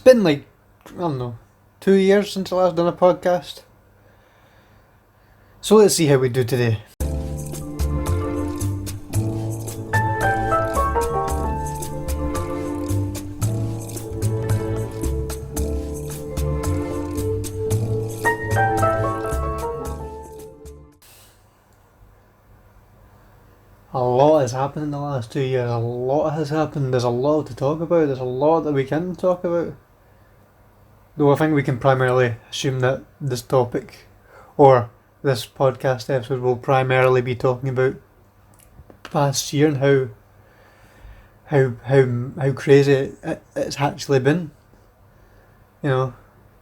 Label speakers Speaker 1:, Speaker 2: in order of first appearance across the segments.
Speaker 1: been like, I don't know, 2 years since I last done a podcast. So let's see how we do today. A lot has happened in the last 2 years. A lot has happened. There's a lot to talk about. There's a lot that we can talk about. Though I think we can primarily assume that this topic, or this podcast episode, will primarily be talking about past year and how crazy it's actually been. You know,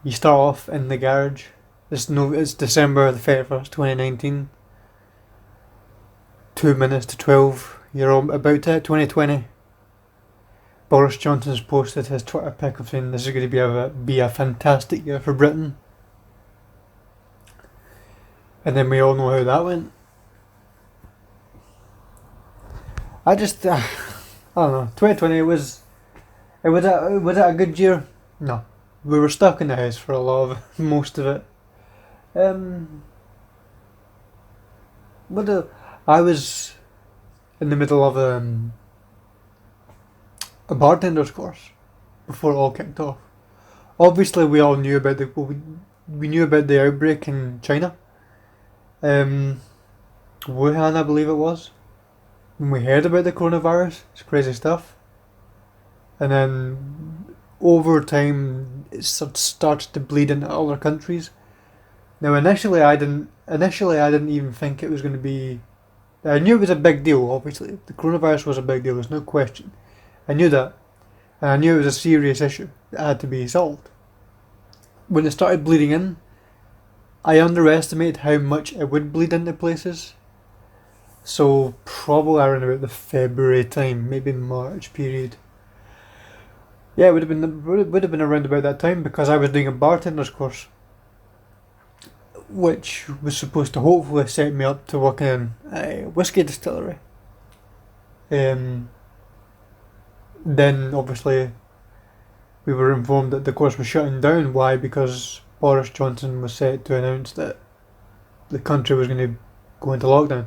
Speaker 1: you start off in the garage. It's December the 31st, 2019. 2 minutes to 12. You're about to hit 2020. Boris Johnson's posted his Twitter pic of saying this is going to be a fantastic year for Britain. And then we all know how that went. I don't know. 2020 was it a good year? No, we were stuck in the house for most of it. I was in the middle of a bartender's course before it all kicked off. Obviously, we all knew about the outbreak in China, Wuhan, I believe it was. When we heard about the coronavirus, it's crazy stuff. And then over time, it started to bleed into other countries. Now, initially, I didn't even think it was going to be. I knew it was a big deal, obviously. The coronavirus was a big deal, there's no question. I knew that. And I knew it was a serious issue that had to be solved. When it started bleeding in, I underestimated how much it would bleed into places. So, probably around about the February time, maybe March period. Yeah, it would have been around about that time because I was doing a bartender's course, which was supposed to hopefully set me up to work in a whiskey distillery. Then obviously we were informed that the course was shutting down. Why? Because Boris Johnson was set to announce that the country was going to go into lockdown.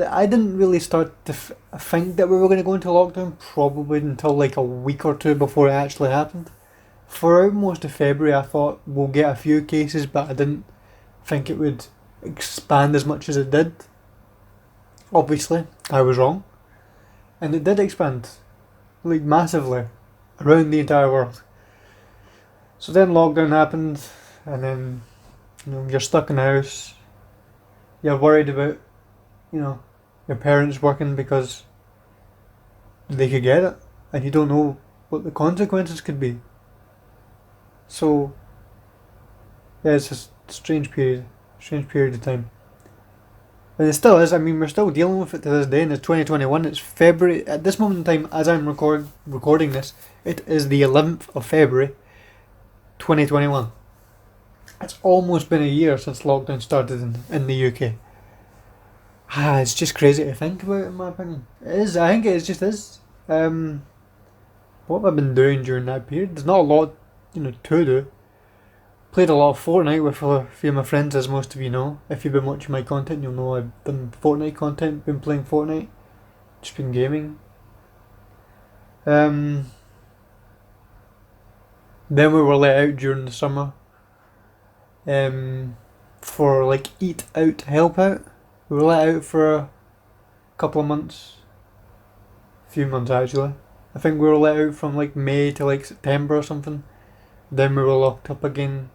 Speaker 1: I didn't really start to think that we were going to go into lockdown probably until like a week or two before it actually happened. For most of February, I thought we'll get a few cases, but I didn't think it would expand as much as it did. Obviously, I was wrong. And it did expand, like massively, around the entire world. So then lockdown happened, and then you're stuck in the house. You're worried about, your parents working because they could get it, and you don't know what the consequences could be. So, yeah, it's a strange period of time. And it still is. I mean, we're still dealing with it to this day, and it's 2021. It's February. At this moment in time, as I'm recording this, it is the 11th of February, 2021. It's almost been a year since lockdown started in the UK. It's just crazy to think about, in my opinion. It is. I think it just is. What have I been doing during that period? There's not a lot, to do. Played a lot of Fortnite with a few of my friends, as most of you know. If you've been watching my content, you'll know I've done Fortnite content, been playing Fortnite, just been gaming. Then we were let out during the summer for like Eat Out, Help Out. We were let out for a couple of months. A few months actually. I think we were let out from like May to like September or something. Then we were locked up again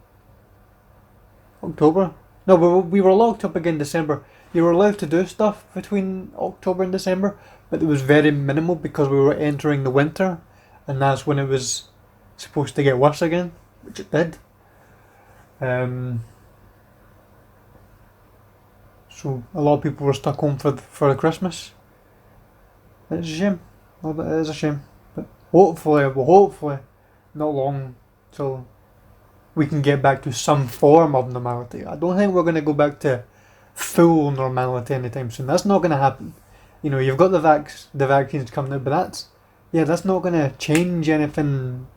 Speaker 1: October? No, we were locked up again December. You were allowed to do stuff between October and December, but it was very minimal because we were entering the winter, and that's when it was supposed to get worse again, which it did. So a lot of people were stuck home for the Christmas. It's a shame. It is a shame. But hopefully, not long till we can get back to some form of normality. I don't think we're going to go back to full normality anytime soon. That's not going to happen. You've got the vaccines coming out, but yeah, that's not going to change anything.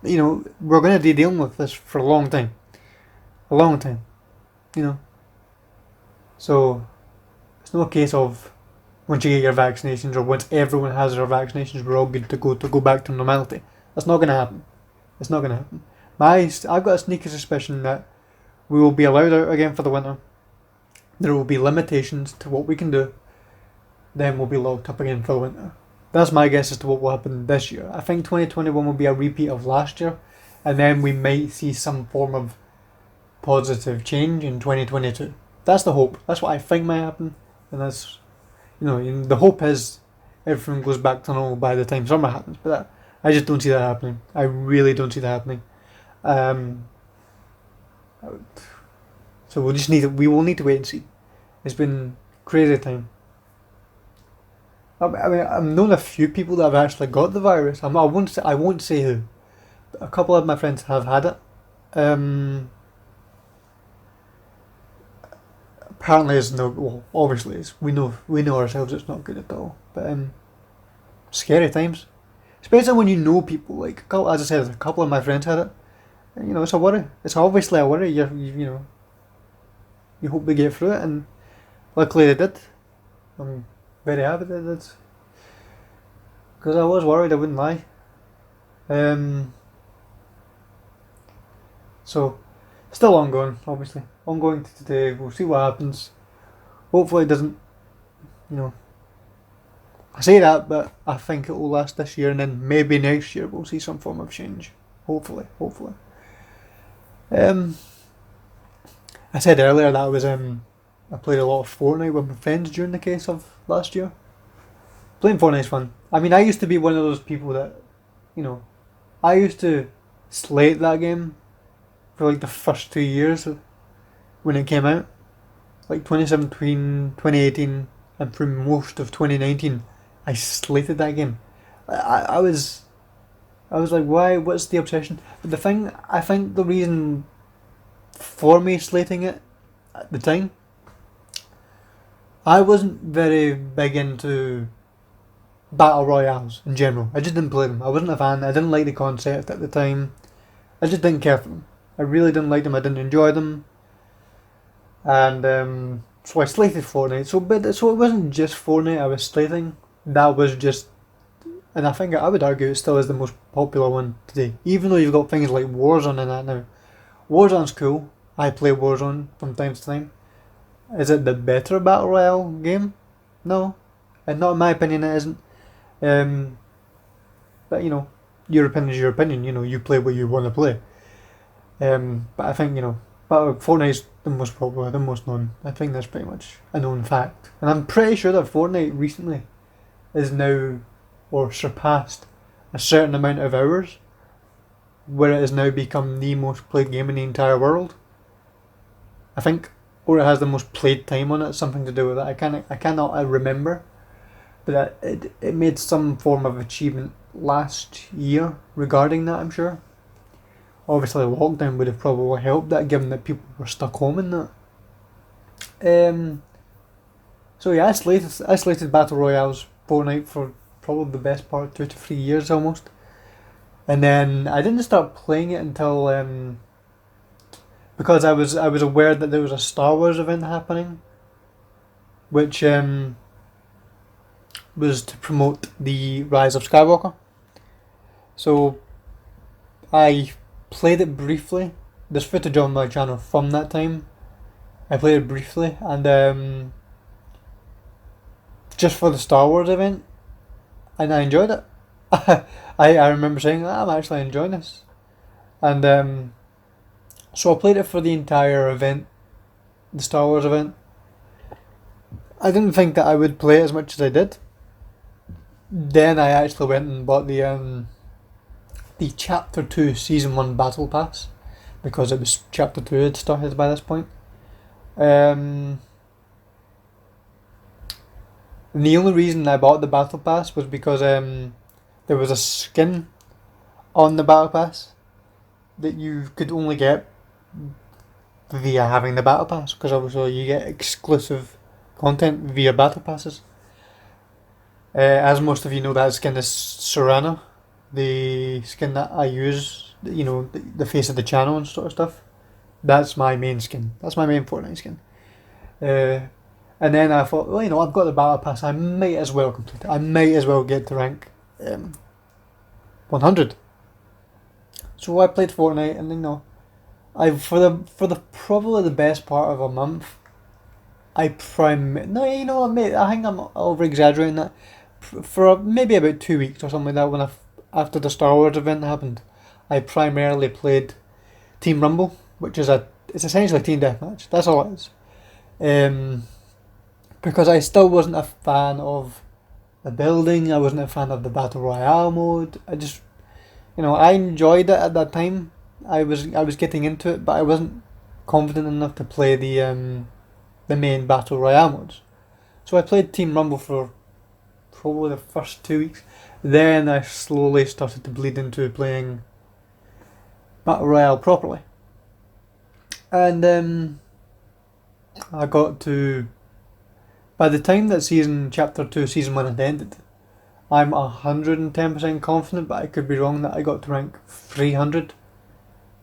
Speaker 1: You know, we're going to be dealing with this for a long time. You know, so it's no case of once you get your vaccinations or once everyone has their vaccinations, we're all good to go back to normality. That's not going to happen. It's not going to happen. I've got a sneaky suspicion that we will be allowed out again for the winter. There will be limitations to what we can do. Then we'll be locked up again for the winter. That's my guess as to what will happen this year. I think 2021 will be a repeat of last year, and then we might see some form of positive change in 2022. That's the hope. That's what I think might happen, and that's, you know, the hope is everything goes back to normal by the time summer happens. But I just don't see that happening. I really don't see that happening. Um, so we will need to wait and see. It's been crazy time. I mean, I've known a few people that have actually got the virus. I won't say who. But a couple of my friends have had it. Um, Apparently, it's no. Well, obviously, we know ourselves. It's not good at all. But scary times, especially when you know people. Like, as I said, a couple of my friends had it. And, you know, it's a worry. It's obviously a worry. You know, you hope they get through it, and luckily they did. I'm very happy they did. Because I was worried, I wouldn't lie. Um, so, still ongoing, obviously. Ongoing to today. We'll see what happens. Hopefully it doesn't, you know. I say that, but I think it will last this year, and then maybe next year we'll see some form of change. Hopefully, hopefully. Um, I said earlier that I played a lot of Fortnite with my friends during the case of last year. Playing Fortnite's fun. I mean, I used to be one of those people that, you know, I used to slate that game for like the first 2 years when it came out. Like 2017, 2018, and through most of 2019, I slated that game. I was like, why? What's the obsession? But I think the reason for me slating it at the time, I wasn't very big into battle royales in general. I just didn't play them. I wasn't a fan. I didn't like the concept at the time. I just didn't care for them. I really didn't like them. I didn't enjoy them, and so I slated Fortnite. So it wasn't just Fortnite I was slating. That was just, and I think I would argue it still is the most popular one today. Even though you've got things like Warzone and that now. Warzone's cool. I play Warzone from time to time. Is it the better battle royale game? No, and not in my opinion. It isn't. Um, but you know, your opinion is your opinion. You know, you play what you want to play. But I think, you know, Fortnite's the most popular, the most known. I think that's pretty much a known fact, and I'm pretty sure that Fortnite recently is now or surpassed a certain amount of hours, where it has now become the most played game in the entire world. I think, or it has the most played time on it. Something to do with that. I cannot remember, but it made some form of achievement last year regarding that. I'm sure. Obviously, lockdown would have probably helped that, given that people were stuck home and that. So yeah, I slated Battle Royales Fortnite for probably the best part of 2 to 3 years almost, and then I didn't start playing it until because I was aware that there was a Star Wars event happening, which was to promote the Rise of Skywalker. So I played it briefly. There's footage on my channel from that time. I played it briefly, and just for the Star Wars event, and I enjoyed it. I remember saying, I'm actually enjoying this, and so I played it for the entire event, the Star Wars event. I didn't think that I would play it as much as I did. Then I actually went and bought the Chapter 2 Season 1 Battle Pass, because it was Chapter 2 had started by this point. And the only reason I bought the Battle Pass was because there was a skin on the Battle Pass that you could only get via having the Battle Pass, because obviously you get exclusive content via Battle Passes. As most of you know, that skin is Serana, the skin that I use. You know, the face of the channel and sort of stuff. That's my main skin. That's my main Fortnite skin. Uh, and then I thought, well, you know, I've got the battle pass. I might as well complete it. I might as well get to rank 100. So I played Fortnite, and you know, I for the probably the best part of a month, I no, you know what, mate, I think I'm over exaggerating that. For maybe about 2 weeks or something like that, after the Star Wars event happened, I primarily played Team Rumble, which is it's essentially a team deathmatch. That's all it is. Um, because I still wasn't a fan of the building. I wasn't a fan of the battle royale mode. I just, you know, I enjoyed it at that time. I was getting into it, but I wasn't confident enough to play the main battle royale modes. So I played Team Rumble for probably the first 2 weeks. Then I slowly started to bleed into playing battle royale properly, and I got to by the time that chapter two, season one had ended, I'm 110% confident, but I could be wrong, that I got to rank 300.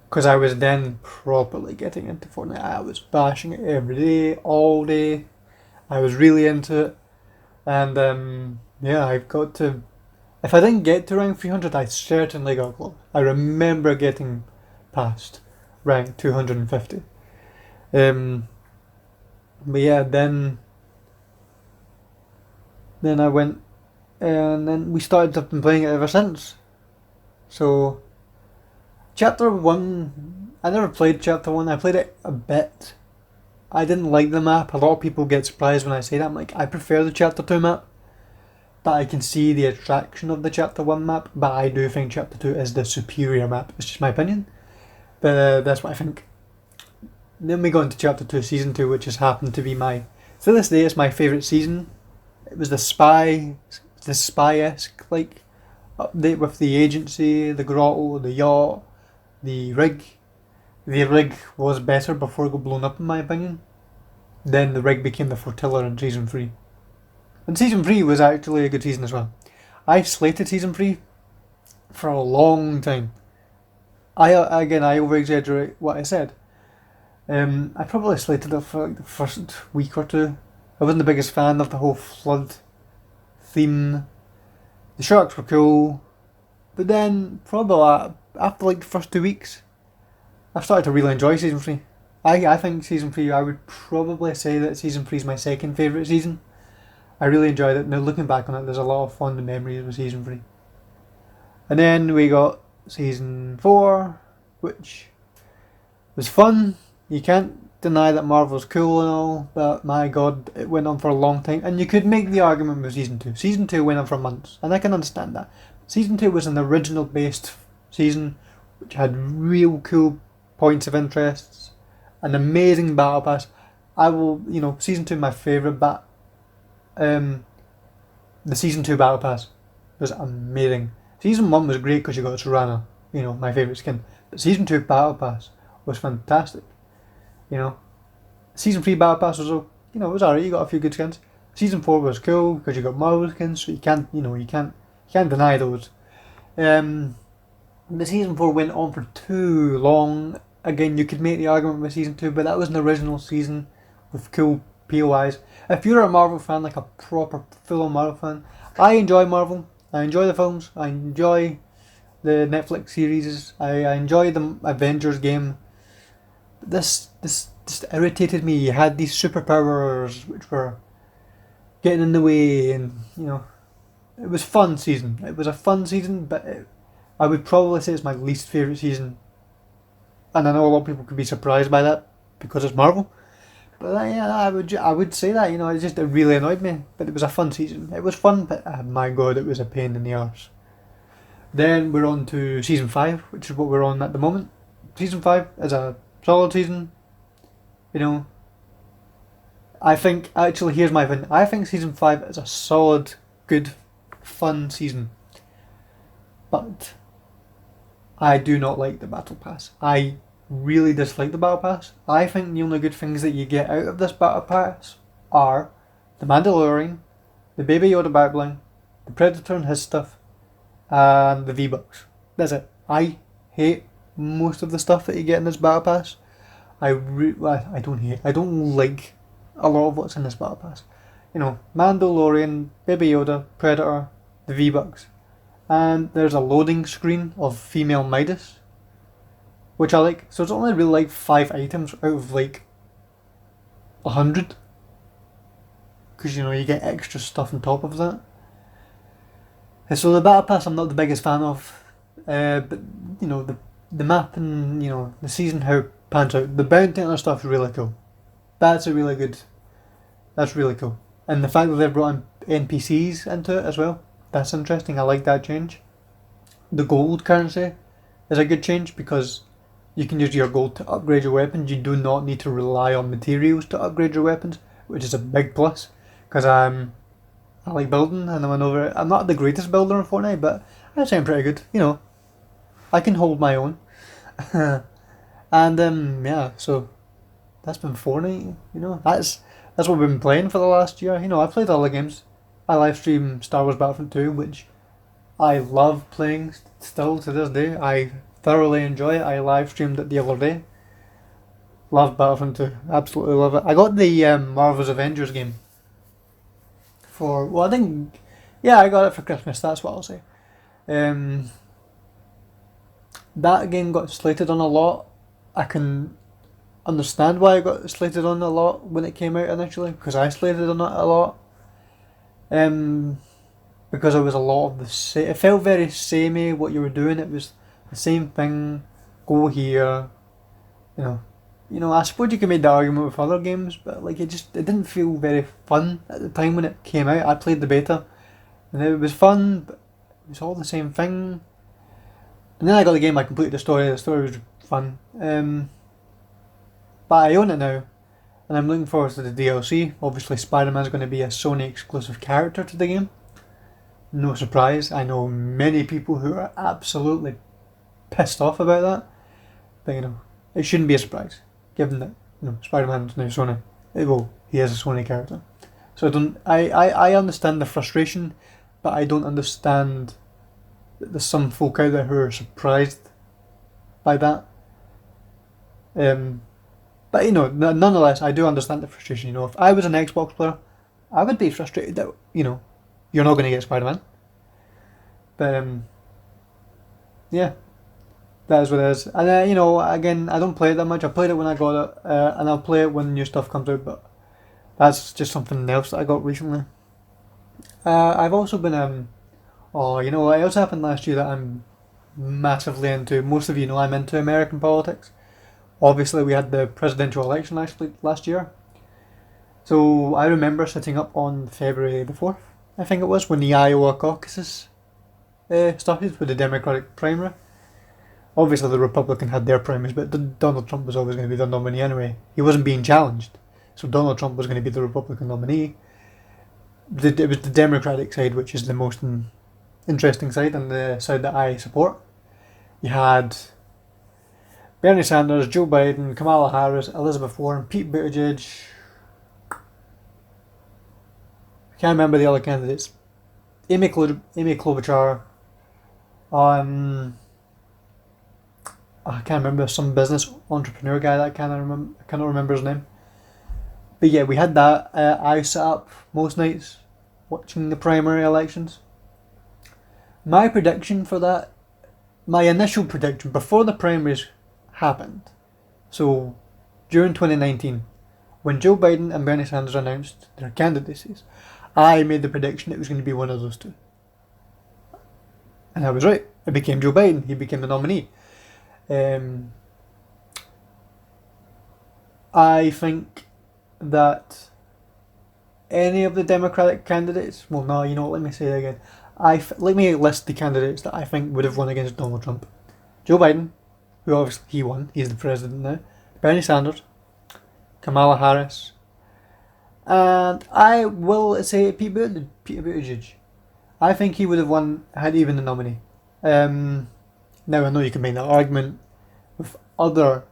Speaker 1: Because I was then properly getting into Fortnite. I was bashing it every day, all day. I was really into it. And yeah, I've got to. If I didn't get to rank 300, I certainly got close. I remember getting past rank 250. But yeah, then I went, and then we started to been playing it ever since. So chapter one, I never played chapter one. I played it a bit. I didn't like the map. A lot of people get surprised when I say that. I'm like, I prefer the chapter two map. But I can see the attraction of the chapter one map. But I do think chapter two is the superior map. It's just my opinion. But that's what I think. Then we go into chapter two, season two, which has happened to be to this day, it's my favourite season. It was the spy-esque like update with the agency, the grotto, the yacht, the rig. The rig was better before it got blown up, in my opinion. Then the rig became the flotilla in season 3. And season 3 was actually a good season as well. I slated season 3 for a long time. I over exaggerate what I said. I probably slated it for like the first week or two. I wasn't the biggest fan of the whole flood theme. The sharks were cool, but then probably after like the first 2 weeks, I've started to really enjoy season 3. I think season 3, I would probably say that season 3 is my second favourite season. I really enjoyed it. Now looking back on it, there's a lot of fond memories with season 3. And then we got season 4, which was fun. You can't deny that Marvel's cool and all, but my god, it went on for a long time. And you could make the argument with season 2. Season 2 went on for months, and I can understand that. Season 2 was an original based season, which had real cool points of interest, an amazing battle pass. Season 2 my favourite, but the season 2 battle pass was amazing. Season 1 was great because you got Serana, my favourite skin. But season 2 battle pass was fantastic. Season 3 battle pass was, it was alright. You got a few good skins. Season 4 was cool because you got Marvel skins, so you can't deny those. The season 4 went on for too long. Again, you could make the argument with season 2, but that was an original season with cool POIs. If you're a Marvel fan, like a proper full-on Marvel fan, I enjoy Marvel. I enjoy the films. I enjoy the Netflix series. I enjoy the Avengers game. This just irritated me. You had these superpowers which were getting in the way, and it was fun season. It was a fun season, but I would probably say it's my least favourite season. And I know a lot of people could be surprised by that because it's Marvel. But I would say that, it really annoyed me. But it was a fun season. It was fun, but my god, it was a pain in the arse. Then we're on to season 5, which is what we're on at the moment. Season 5 is a solid season. I think, actually, here's my opinion. I think season 5 is a solid, good, fun season. But I do not like the battle pass. I really dislike the battle pass. I think the only good things that you get out of this battle pass are the Mandalorian, the Baby Yoda backbling, the Predator and his stuff, and the V-Bucks. That's it. I hate most of the stuff that you get in this Battle Pass. I don't hate. I don't like a lot of what's in this Battle Pass. You know, Mandalorian, Baby Yoda, Predator, the V-Bucks. And there's a loading screen of female Midas, which I like. So it's only really like 5 items out of like 100. Because, you know, you get extra stuff on top of that. And so the Battle Pass I'm not the biggest fan of. But, you know, the map and, you know, the season, how it pans out. The bounty hunter stuff is really cool. That's really cool. And the fact that they've brought in NPCs into it as well, that's interesting. I like that change. The gold currency is a good change because you can use your gold to upgrade your weapons. You do not need to rely on materials to upgrade your weapons, which is a big plus. Because I like building and I went over it. I'm not the greatest builder in Fortnite, but I say I'm pretty good. You know, I can hold my own. And yeah, so that's been Fortnite. You know, that's what we've been playing for the last year. You know, I've played other games. I live stream Star Wars Battlefront 2, which I love playing still to this day. I thoroughly enjoy it. I live streamed it the other day. Love Battlefront 2. Absolutely love it. I got the Marvel's Avengers game I think, yeah, I got it for Christmas. That's what I'll say. That game got slated on a lot. I can understand why it got slated on a lot when it came out initially, because I slated on it a lot. Because it was a lot of the same. It felt very samey what you were doing. It was the same thing. Go here, you know. You know, I suppose you could make the argument with other games, but like it didn't feel very fun at the time when it came out. I played the beta, and it was fun, but it was all the same thing. And then I got the game. I completed the story. The story was fun. But I own it now, and I'm looking forward to the DLC. Obviously, Spider-Man's going to be a Sony exclusive character to the game. No surprise. I know many people who are absolutely pissed off about that, but you know, it shouldn't be a surprise, given that, you know, Spider-Man's now Sony. He is a Sony character. So I understand the frustration, but I don't understand that there's some folk out there who are surprised by that. But you know, nonetheless, I do understand the frustration. You know, if I was an Xbox player, I would be frustrated that, you know, you're not going to get Spider-Man. But yeah, that is what it is. And you know, again, I don't play it that much. I played it when I got it, and I'll play it when new stuff comes out. But that's just something else that I got recently. I've also been oh, you know what else happened last year that I'm massively into. Most of you know I'm into American politics. Obviously, we had the presidential election last year. So I remember sitting up on February the 4th, I think it was, when the Iowa caucuses started with the Democratic primary. Obviously, the Republican had their primaries, but Donald Trump was always going to be their nominee anyway. He wasn't being challenged, so Donald Trump was going to be the Republican nominee. It was the Democratic side, which is the most interesting side, and the side that I support. You had Bernie Sanders, Joe Biden, Kamala Harris, Elizabeth Warren, Pete Buttigieg. I can't remember the other candidates. Amy Klobuchar. I can't remember, some business entrepreneur guy that I cannot remember his name. But yeah, we had that. I sat up most nights watching the primary elections. My prediction for that, my initial prediction before the primaries happened, so during 2019, when Joe Biden and Bernie Sanders announced their candidacies, I made the prediction it was going to be one of those two. And I was right. It became Joe Biden. He became the nominee. I think that any of the Democratic candidates, well, no, you know what, let me say that again. Let me list the candidates that I think would have won against Donald Trump. Joe Biden, who obviously he won, he's the president now. Bernie Sanders, Kamala Harris, and I will say Pete Buttigieg. I think he would have won had he been the nominee. Now I know you can make that argument with other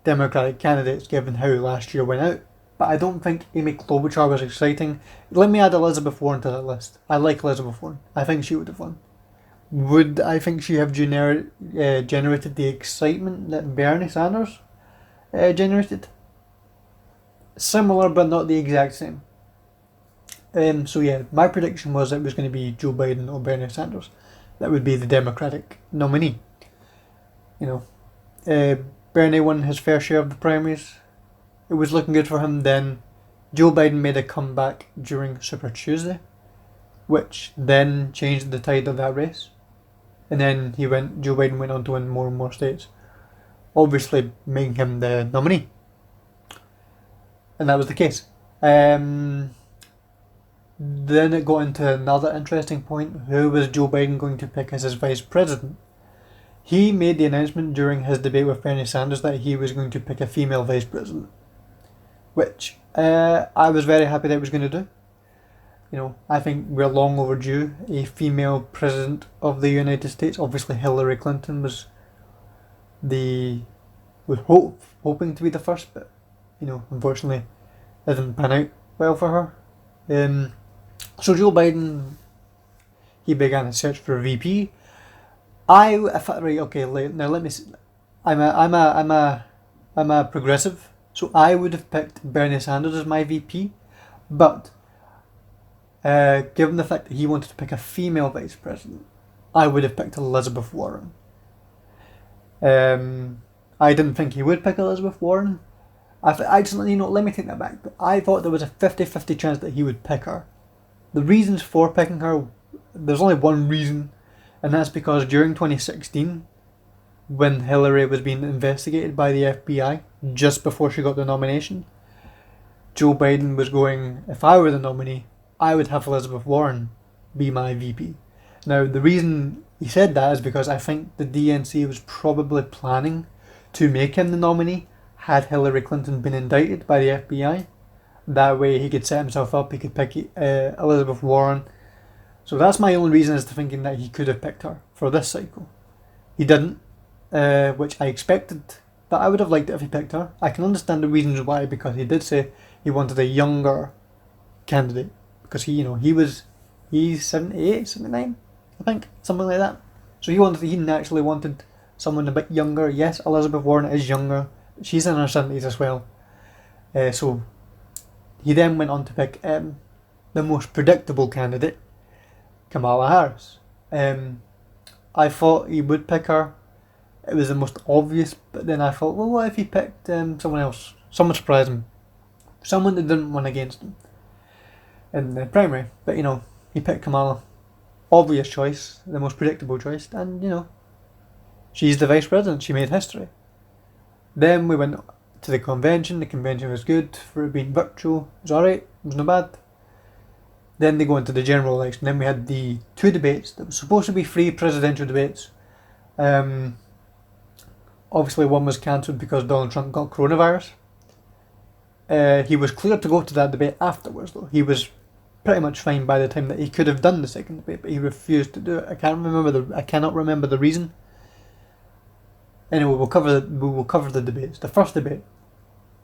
Speaker 1: Democratic candidates given how last year went out, but I don't think Amy Klobuchar was exciting. Let me add Elizabeth Warren to that list. I like Elizabeth Warren. I think she would have won. Would I think she have generated the excitement that Bernie Sanders generated? Similar, but not the exact same. So yeah, my prediction was it was going to be Joe Biden or Bernie Sanders. That would be the Democratic nominee. Bernie won his fair share of the primaries. It was looking good for him then. Joe Biden made a comeback during Super Tuesday, which then changed the tide of that race. And then Joe Biden went on to win more and more states, obviously making him the nominee. And that was the case. Then it got into another interesting point. Who was Joe Biden going to pick as his vice president? He made the announcement during his debate with Bernie Sanders that he was going to pick a female vice president, which I was very happy that he was going to do. I think we're long overdue a female president of the United States. Obviously, Hillary Clinton was hoping to be the first, but unfortunately, it didn't pan out well for her. So Joe Biden, he began a search for a VP. Now let me. I'm a progressive, so I would have picked Bernie Sanders as my VP, but given the fact that he wanted to pick a female vice president, I would have picked Elizabeth Warren. I didn't think he would pick Elizabeth Warren. Let me take that back. I thought there was a 50-50 chance that he would pick her. The reasons for picking her, there's only one reason, and that's because during 2016, when Hillary was being investigated by the FBI, just before she got the nomination, Joe Biden was going, if I were the nominee, I would have Elizabeth Warren be my VP. Now, the reason he said that is because I think the DNC was probably planning to make him the nominee had Hillary Clinton been indicted by the FBI. That way he could set himself up, he could pick Elizabeth Warren. So that's my only reason as to thinking that he could have picked her for this cycle. He didn't, which I expected, but I would have liked it if he picked her. I can understand the reasons why, because he did say he wanted a younger candidate. Because he's 78, 79, I think, something like that. So he naturally wanted someone a bit younger. Yes, Elizabeth Warren is younger. She's in her 70s as well. So he then went on to pick the most predictable candidate, Kamala Harris. I thought he would pick her. It was the most obvious, but then I thought, well, what if he picked someone else? Someone surprising. Someone that didn't run against him in the primary. But, he picked Kamala. Obvious choice, the most predictable choice, and, she's the vice president. She made history. Then we went to the convention. The convention was good for it being virtual. It was alright. It was not bad. Then they go into the general election. Then we had the two debates that were supposed to be free presidential debates. Obviously, one was cancelled because Donald Trump got coronavirus. He was cleared to go to that debate afterwards, though. He was pretty much fine by the time that he could have done the second debate, but he refused to do it. I cannot remember the reason. Anyway, we will cover the debates. The first debate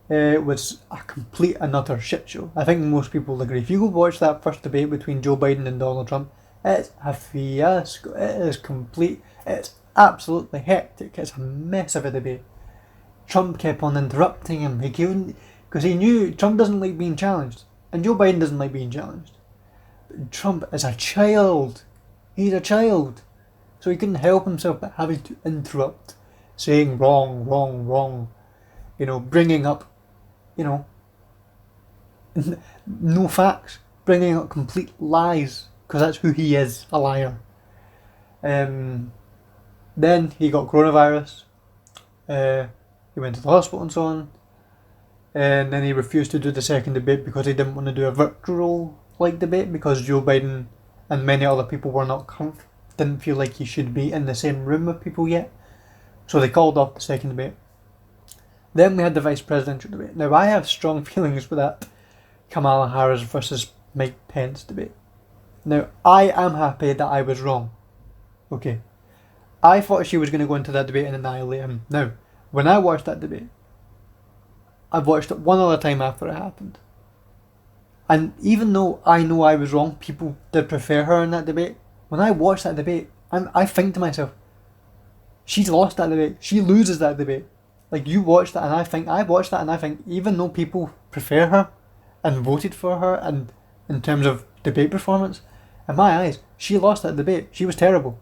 Speaker 1: was a complete and utter shit show. I think most people will agree. If you go watch that first debate between Joe Biden and Donald Trump, it's a fiasco. It is complete. It's absolutely hectic. It's a mess of a debate. Trump kept on interrupting him. Because he knew Trump doesn't like being challenged, and Joe Biden doesn't like being challenged. But Trump is a child. He's a child, so he couldn't help himself but having to interrupt, saying wrong, wrong, wrong. Bringing up, no facts, bringing up complete lies, because that's who he is, a liar. Then he got coronavirus. He went to the hospital and so on. And then he refused to do the second debate because he didn't want to do a virtual debate, because Joe Biden and many other people were not didn't feel like he should be in the same room with people yet. So they called off the second debate. Then we had the vice presidential debate. Now, I have strong feelings for that Kamala Harris versus Mike Pence debate. Now, I am happy that I was wrong. Okay. I thought she was going to go into that debate and annihilate him. Now, when I watched that debate, I've watched it one other time after it happened. And even though I know I was wrong, people did prefer her in that debate. When I watch that debate, I think to myself, she's lost that debate. She loses that debate. Like, you watch that and I watched that and I think, even though people prefer her and voted for her, and in terms of debate performance, in my eyes, she lost that debate. She was terrible.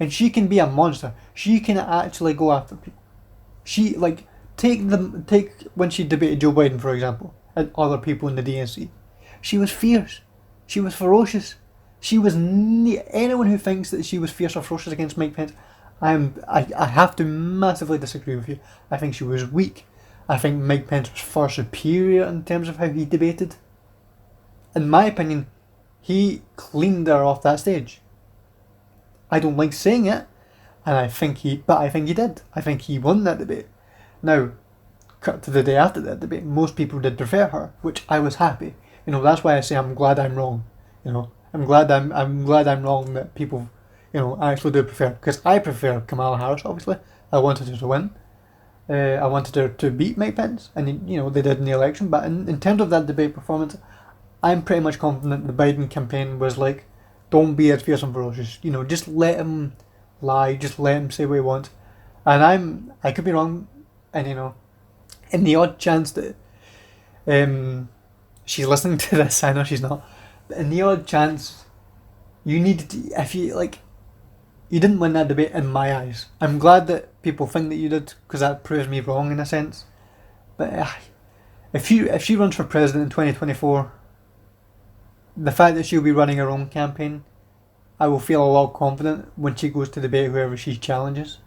Speaker 1: And she can be a monster. She can actually go after people. She, like, take when she debated Joe Biden, for example, and other people in the DNC. She was fierce. She was ferocious. She was anyone who thinks that she was fierce or ferocious against Mike Pence, I have to massively disagree with you. I think she was weak. I think Mike Pence was far superior in terms of how he debated. In my opinion, he cleaned her off that stage. I don't like saying it, and I think he did. I think he won that debate. Now, cut to the day after that debate, most people did prefer her, which I was happy. You know, that's why I say I'm glad I'm wrong. You know, I'm glad I'm wrong that people, you know, actually do prefer, because I prefer Kamala Harris. Obviously, I wanted her to win. I wanted her to beat Mike Pence, and you know they did in the election. But in terms of that debate performance, I'm pretty much confident the Biden campaign was like, don't be as fierce and ferocious. You know, just let him lie. Just let him say what he wants. And I could be wrong, and you know, in the odd chance that she's listening to this, I know she's not. But in the odd chance, you need to, if you like, you didn't win that debate in my eyes. I'm glad that people think that you did, because that proves me wrong in a sense. But if she runs for president in 2024, the fact that she'll be running her own campaign, I will feel a lot confident when she goes to debate whoever she challenges,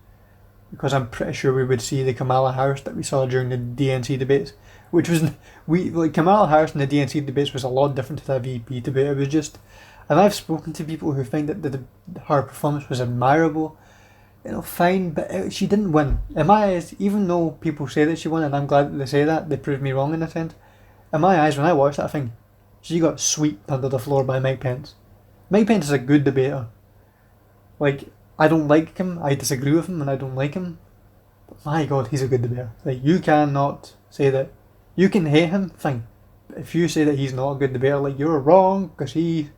Speaker 1: because I'm pretty sure we would see the Kamala Harris that we saw during the DNC debates, which was Kamala Harris in the DNC debates was a lot different to that VP debate. It was just, and I've spoken to people who think that her performance was admirable, you know, fine, but she didn't win. In my eyes, even though people say that she won, and I'm glad that they say that, they proved me wrong in a sense. In my eyes, when I watched that thing, she got swept under the floor by Mike Pence. Mike Pence is a good debater. Like, I don't like him, I disagree with him, and I don't like him. But my God, he's a good debater. Like, you cannot say that. You can hate him, fine. But if you say that he's not a good debater, like, you're wrong, because he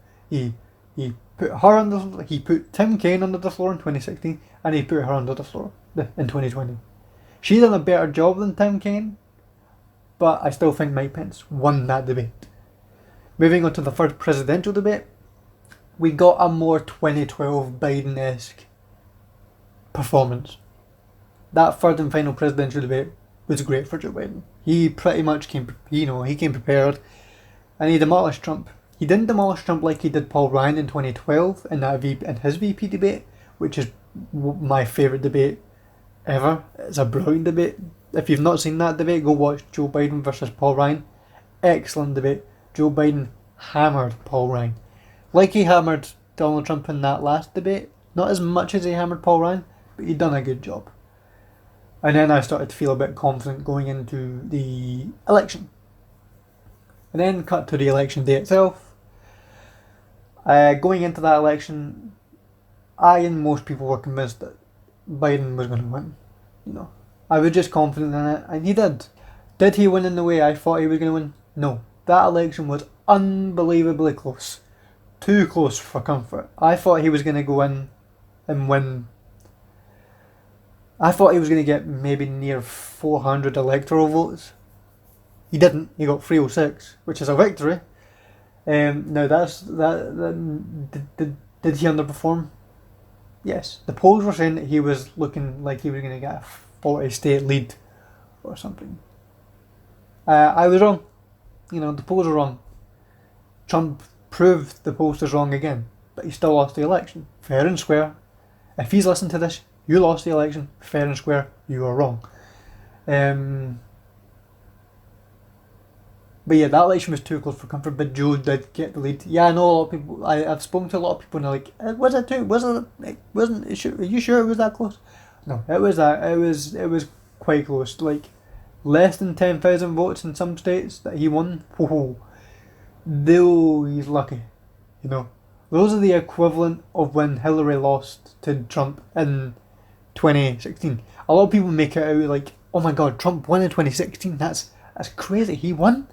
Speaker 1: put her under, he put Tim Kaine under the floor in 2016, and he put her under the floor in 2020. She done a better job than Tim Kaine, but I still think Mike Pence won that debate. Moving on to the first presidential debate, we got a more 2012 Biden-esque performance. That third and final presidential debate was great for Joe Biden. He pretty much came prepared, and he demolished Trump. He didn't demolish Trump like he did Paul Ryan in 2012 in his VP debate, which is my favourite debate ever. It's a brilliant debate. If you've not seen that debate, go watch Joe Biden versus Paul Ryan. Excellent debate. Joe Biden hammered Paul Ryan. Like he hammered Donald Trump in that last debate. Not as much as he hammered Paul Ryan, but he done a good job. And then I started to feel a bit confident going into the election. And then cut to the election day itself. Going into that election, I and most people were convinced that Biden was going to win. You know, I was just confident in it, and he did. Did he win in the way I thought he was going to win? No. That election was unbelievably close. Too close for comfort. I thought he was going to go in and win. I thought he was going to get maybe near 400 electoral votes. He didn't. He got 306, which is a victory. Now did he underperform? Yes. The polls were saying that he was looking like he was going to get a 40 state lead or something. I was wrong. You know, the polls were wrong. Trump proved the pollsters wrong again, but he still lost the election. Fair and square. If he's listened to this, you lost the election. Fair and square. You are wrong. But yeah, that election was too close for comfort, but Joe did get the lead. Yeah, I know a lot of people, I've spoken to a lot of people and they're like, was it too, wasn't it, are you sure it was that close? No, it was quite close, like, less than 10,000 votes in some states that he won. Whoa, though he's lucky, you know. Those are the equivalent of when Hillary lost to Trump in 2016. A lot of people make it out like oh my god, Trump won in 2016. That's crazy. He won.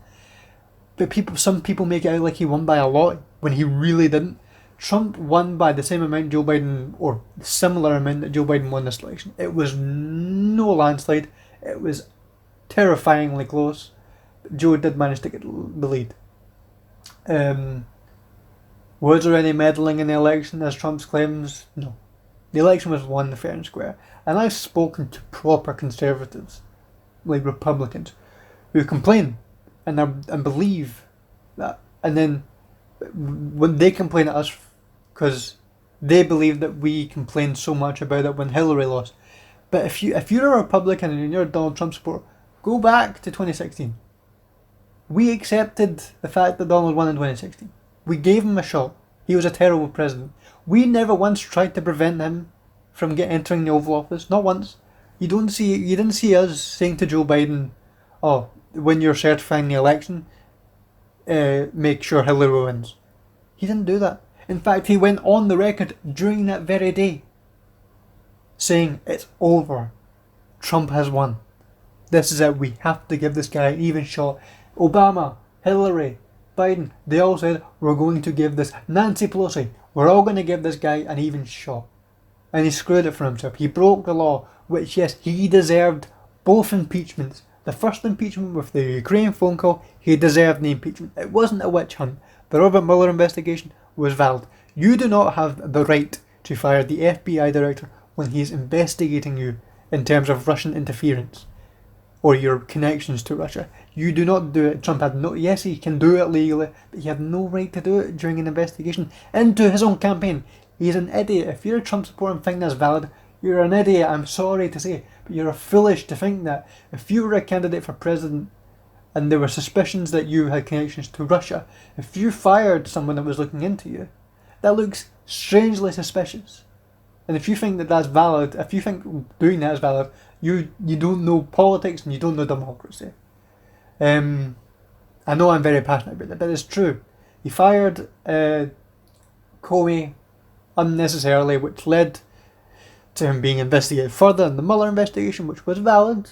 Speaker 1: But some people make it out like he won by a lot when he really didn't. Trump won by the same amount Joe Biden, or similar amount that Joe Biden won this election. It was no landslide. It was terrifyingly close. But Joe did manage to get the lead. Was there any meddling in the election as Trump's claims? No. The election was won fair and square. And I've spoken to proper conservatives, like Republicans, who complain and believe that. And then when they complain at us because they believe that we complained so much about it when Hillary lost. But if you're a Republican and you're a Donald Trump supporter, go back to 2016. We accepted the fact that Donald won in 2016. We gave him a shot. He was a terrible president. We never once tried to prevent him from entering the Oval Office. Not once. You didn't see us saying to Joe Biden, "Oh, when you're certifying the election, make sure Hillary wins." He didn't do that. In fact, he went on the record during that very day saying, "It's over. Trump has won. This is it. We have to give this guy an even shot." Obama, Hillary, Biden, they all said, "We're going to give this." Nancy Pelosi, "We're all going to give this guy an even shot." And he screwed it for himself. He broke the law, which, yes, he deserved both impeachments. The first impeachment with the Ukraine phone call, he deserved the impeachment. It wasn't a witch hunt. The Robert Mueller investigation was valid. You do not have the right to fire the FBI director when he is investigating you in terms of Russian interference or your connections to Russia. You do not do it. Trump had no... Yes, he can do it legally, but he had no right to do it during an investigation into his own campaign. He's an idiot. If you're a Trump supporter and think that's valid, you're an idiot. I'm sorry to say, but you're foolish to think that. If you were a candidate for president and there were suspicions that you had connections to Russia, if you fired someone that was looking into you, that looks strangely suspicious. And if you think that that's valid, if you think doing that is valid, you don't know politics and you don't know democracy. I know I'm very passionate about that, but it's true. He fired Comey unnecessarily, which led to him being investigated further in the Mueller investigation, which was valid.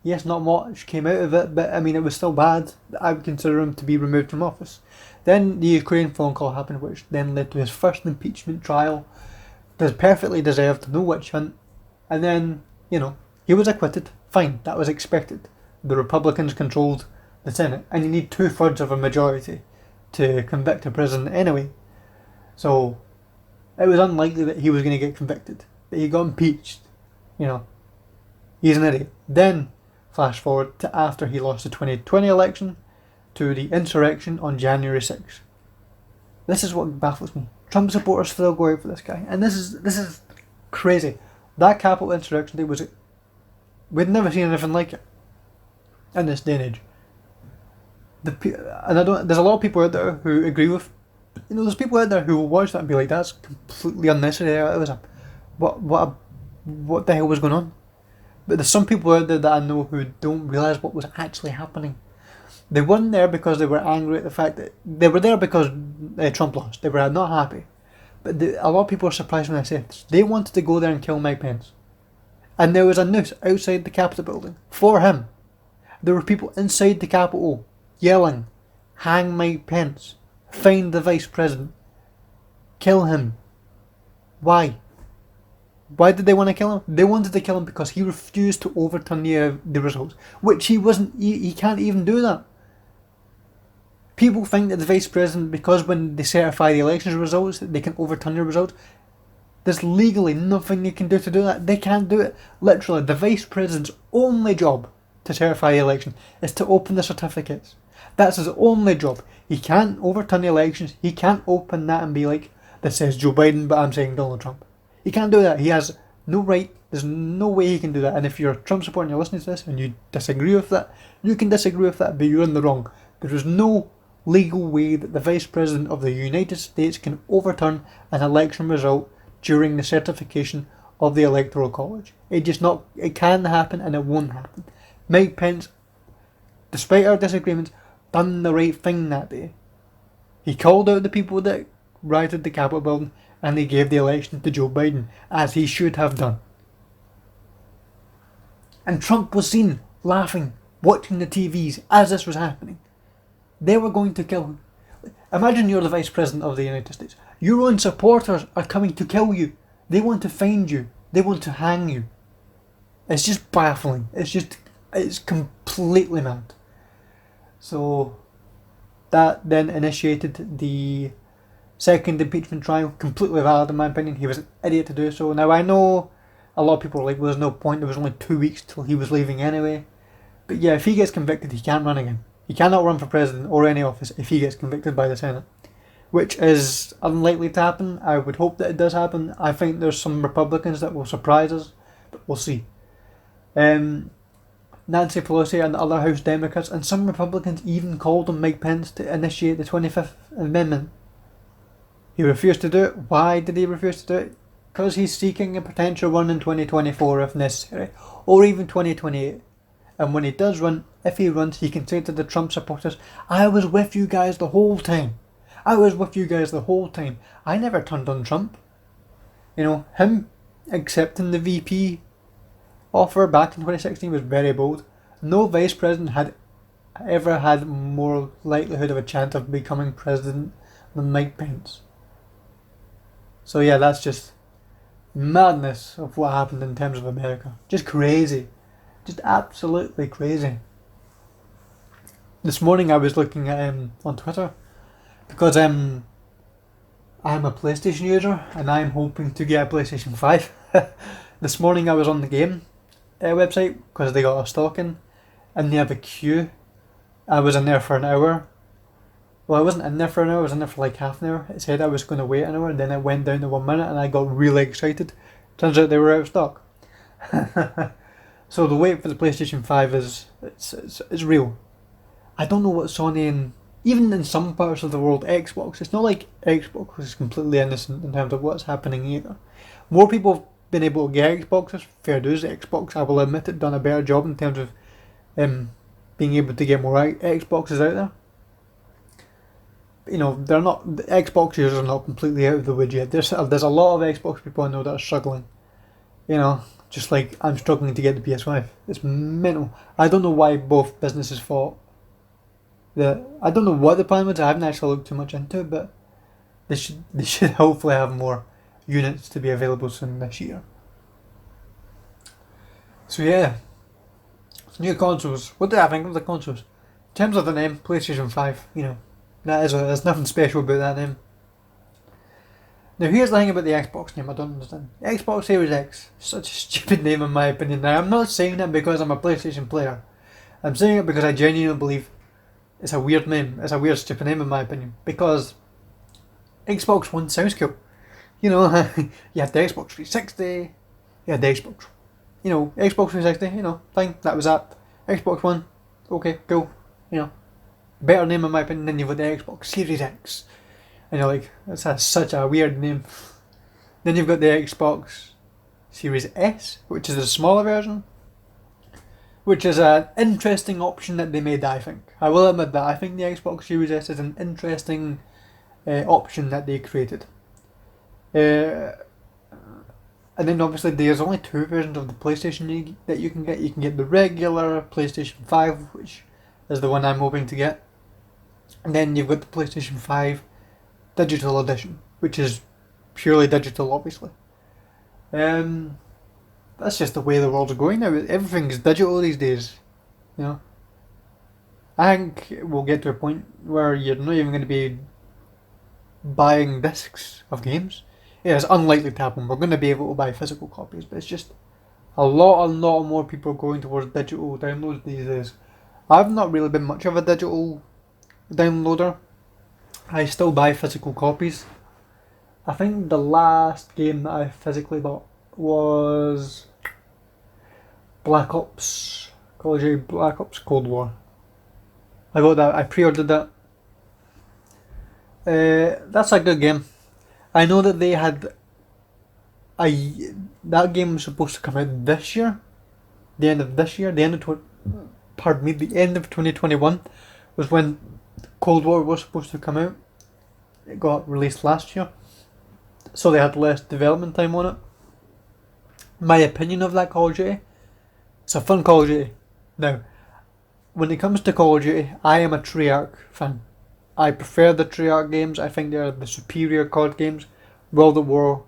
Speaker 1: Yes, not much came out of it, but I mean, it was still bad. I would consider him to be removed from office. Then the Ukraine phone call happened, which then led to his first impeachment trial. Was perfectly deserved, no witch hunt. And then, he was acquitted. Fine, that was expected. The Republicans controlled the Senate, and you need 2/3 of a majority to convict a president anyway. So it was unlikely that he was going to get convicted. But he got impeached. He's an idiot. Then, flash forward to after he lost the 2020 election, to the insurrection on January 6th. This is what baffles me. Trump supporters still go out for this guy. And this is crazy. That Capitol insurrection day we'd never seen anything like it in this day and age. There's a lot of people out there who agree with, there's people out there who will watch that and be like, that's completely unnecessary. It was what the hell was going on? But there's some people out there that I know who don't realise what was actually happening. They weren't there because they were angry at the fact that they were there because Trump lost. They were not happy. But a lot of people are surprised when I say this. They wanted to go there and kill Mike Pence. And there was a noose outside the Capitol building for him. There were people inside the Capitol yelling, "Hang Mike Pence. Find the Vice President. Kill him." Why? Why did they want to kill him? They wanted to kill him because he refused to overturn the results. Which he wasn't... He can't even do that. People think that the Vice President, because when they certify the election results, they can overturn the results. There's legally nothing they can do to do that. They can't do it. Literally, the Vice President's only job to certify the election is to open the certificates. That's his only job. He can't overturn the elections. He can't open that and be like, "This says Joe Biden, but I'm saying Donald Trump." He can't do that. He has no right. There's no way he can do that. And if you're a Trump supporter and you're listening to this and you disagree with that, you can disagree with that, but you're in the wrong. There is no legal way that the Vice President of the United States can overturn an election result during the certification of the Electoral College. It can happen and it won't happen. Mike Pence, despite our disagreements, done the right thing that day. He called out the people that rioted the Capitol building and he gave the election to Joe Biden, as he should have done. And Trump was seen laughing, watching the TVs as this was happening. They were going to kill him. Imagine you're the Vice President of the United States. Your own supporters are coming to kill you. They want to find you. They want to hang you. It's just baffling. It's completely mad. So that then initiated the second impeachment trial. Completely valid in my opinion. He was an idiot to do so. Now I know a lot of people are like, well, there's no point. There was only 2 weeks till he was leaving anyway. But yeah, if he gets convicted, he can't run again. He cannot run for president or any office if he gets convicted by the Senate, which is unlikely to happen. I would hope that it does happen. I think there's some Republicans that will surprise us, but we'll see. Nancy Pelosi and the other House Democrats and some Republicans even called on Mike Pence to initiate the 25th Amendment. He refused to do it. Why did he refuse to do it? Because he's seeking a potential run in 2024 if necessary, or even 2028. And when he does run, if he runs, he can say to the Trump supporters, I was with you guys the whole time. I never turned on Trump. You know, him accepting the VP offer back in 2016 was very bold. No vice president had ever had more likelihood of a chance of becoming president than Mike Pence. So yeah, that's just madness of what happened in terms of America. Just crazy. Just absolutely crazy. This morning I was looking at on Twitter because I'm a PlayStation user and I'm hoping to get a PlayStation 5. This morning I was on the game website because they got a stock in and they have a queue. I was in there for an hour. Well, I wasn't in there for an hour, I was in there for like half an hour. It said I was going to wait an hour and then it went down to 1 minute and I got really excited. Turns out they were out of stock. So the wait for the PlayStation 5 is real. I don't know what Sony and even in some parts of the world, Xbox, it's not like Xbox is completely innocent in terms of what's happening either. More people have been able to get Xboxes, fair dues. Xbox, I will admit it, done a better job in terms of being able to get more Xboxes out there. You know, they're not, the Xbox users are not completely out of the woods yet. There's a lot of Xbox people I know that are struggling. You know, just like I'm struggling to get the PS5. It's mental. I don't know why both businesses fought. I don't know what the plan was. I haven't actually looked too much into it, but they should hopefully have more units to be available soon this year. So yeah, new consoles. What did I think of the consoles? In terms of the name, PlayStation 5. You know, there's nothing special about that name. Now here's the thing about the Xbox name I don't understand. Xbox Series X, such a stupid name in my opinion. Now I'm not saying that because I'm a PlayStation player. I'm saying it because I genuinely believe it's a weird name. It's a weird stupid name in my opinion. Because Xbox One sounds cool. You know, you had the Xbox 360, you had the Xbox. You know, Xbox 360, you know, fine, that was that. Xbox One, okay, cool. You know, better name in my opinion than you've got the Xbox Series X. And you're like, that's such a weird name. Then you've got the Xbox Series S, which is a smaller version. Which is an interesting option that they made, I think. I will admit that. I think the Xbox Series S is an interesting option that they created. And then obviously there's only 2 versions of the PlayStation that you can get. You can get the regular PlayStation 5, which is the one I'm hoping to get. And then you've got the PlayStation 5 Digital Edition, which is purely digital, obviously. That's just the way the world's going now. Everything's digital these days, you know. I think we'll get to a point where you're not even going to be buying discs of games. Yeah, it's unlikely to happen. We're going to be able to buy physical copies, but it's just a lot more people going towards digital downloads these days. I've not really been much of a digital downloader. I still buy physical copies. I think the last game that I physically bought was Black Ops, Call of Duty Black Ops Cold War. I got that, I pre-ordered that. That's a good game. I know that they had that game was supposed to come out this year. The end of this year, the end of 2021 was when Cold War was supposed to come out. It got released last year, so they had less development time on it. My opinion of that Call of Duty It's a fun Call of Duty. Now, when it comes to Call of Duty, I am a Treyarch fan. I prefer the Treyarch games. I think they're the superior COD games. World at War,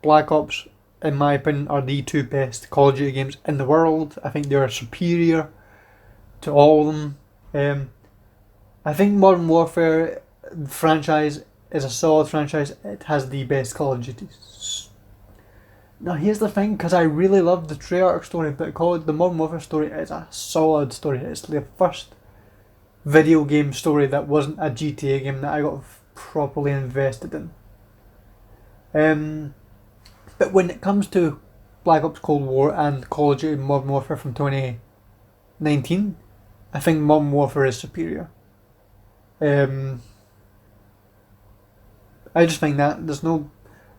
Speaker 1: Black Ops, in my opinion, are the two best Call of Duty games in the world. I think they are superior to all of them. I think Modern Warfare franchise is a solid franchise. It has the best Call of Duties. Now here's the thing, because I really love the Treyarch story, but the Modern Warfare story is a solid story. It's the first video game story that wasn't a GTA game that I got properly invested in. But when it comes to Black Ops Cold War and Call of Duty Modern Warfare from 2019, I think Modern Warfare is superior. I just think that there's no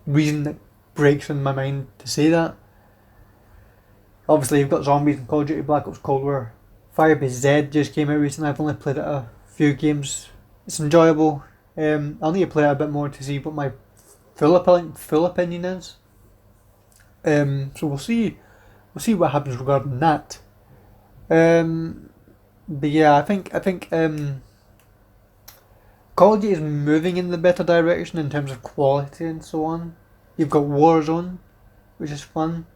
Speaker 1: reason that breaks in my mind to say that. Obviously, you've got zombies in Call of Duty Black Ops Cold War. Firebase Z just came out recently. I've only played it a few games. It's enjoyable. I'll need to play it a bit more to see what my full opinion is. So we'll see what happens regarding that. But yeah, I think Call of Duty is moving in the better direction in terms of quality and so on. You've got Warzone, which is fun.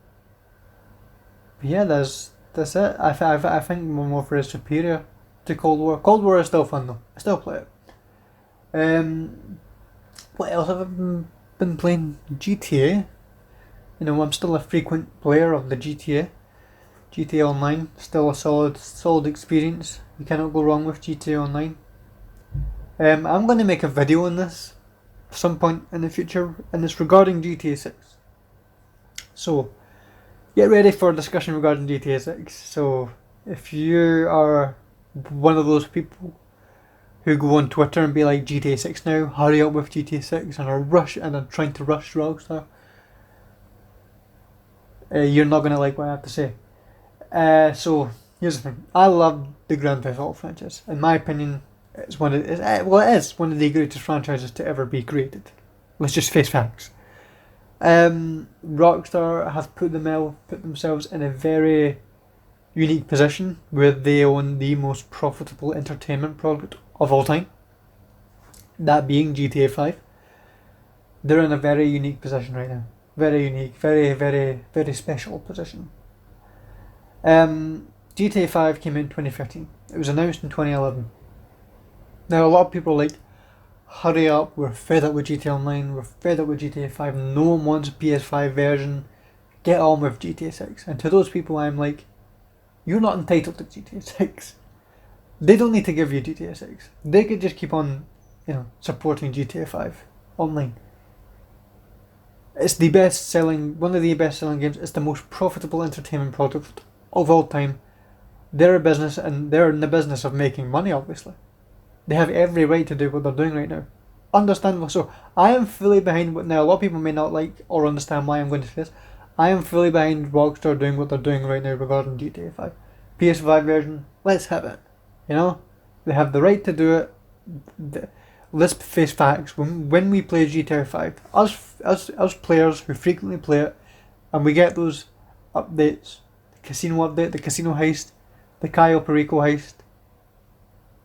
Speaker 1: But yeah, that's it. I think Modern Warfare is superior to Cold War. Cold War is still fun though. I still play it. What else have I been playing? GTA. You know, I'm still a frequent player of the GTA. GTA Online, still a solid experience. You cannot go wrong with GTA Online. I'm going to make a video on this some point in the future, and it's regarding GTA 6. So, get ready for a discussion regarding GTA 6. So, if you are one of those people who go on Twitter and be like, GTA 6 now, hurry up with GTA 6, and are trying to rush Rockstar, you're not going to like what I have to say. So, here's the thing. I love the Grand Theft Auto franchise. In my opinion, it is one of the greatest franchises to ever be created. Let's just face facts. Rockstar have put themselves in a very unique position where they own the most profitable entertainment product of all time. That being GTA 5. They're in a very unique position right now. Very unique, very, very, very special position. GTA 5 came out in 2013. It was announced in 2011. Now a lot of people are like, hurry up, we're fed up with GTA Online, we're fed up with GTA 5, no one wants a PS5 version, get on with GTA 6. And to those people I'm like, you're not entitled to GTA 6. They don't need to give you GTA 6. They could just keep on, supporting GTA 5 Online. It's one of the best selling games. It's the most profitable entertainment product of all time. They're a business, and they're in the business of making money, obviously. They have every right to do what they're doing right now. Understandable. So, I am fully behind what now. A lot of people may not like or understand why I'm going to say this. I am fully behind Rockstar doing what they're doing right now regarding GTA 5. PS5 version, let's have it. They have the right to do it. Let's face facts. When we play GTA 5, us players who frequently play it, and we get those updates, the casino update, the casino heist, the Cayo Perico heist,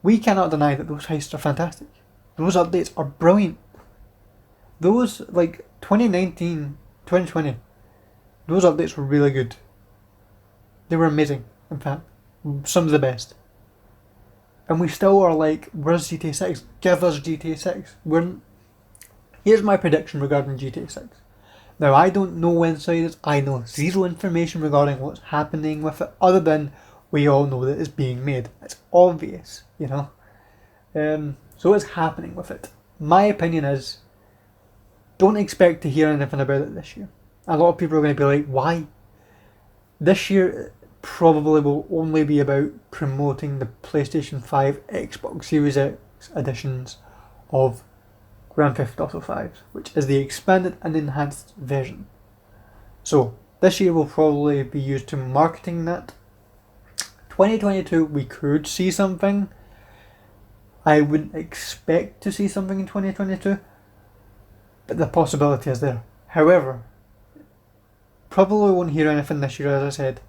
Speaker 1: we cannot deny that those heists are fantastic. Those updates are brilliant. Those, 2019, 2020, those updates were really good. They were amazing, in fact. Some of the best. And we still are like, where's GTA 6? Give us GTA 6. Here's my prediction regarding GTA 6. Now, I don't know insiders. I know zero information regarding what's happening with it, other than we all know that it's being made. It's obvious, So it's happening with it. My opinion is, don't expect to hear anything about it this year. A lot of people are going to be like, why? This year probably will only be about promoting the PlayStation 5, Xbox Series X editions of Grand Theft Auto 5, which is the expanded and enhanced version. So, this year will probably be used to marketing that. 2022, we could see something. I wouldn't expect to see something in 2022, but the possibility is there. However, probably won't hear anything this year, as I said.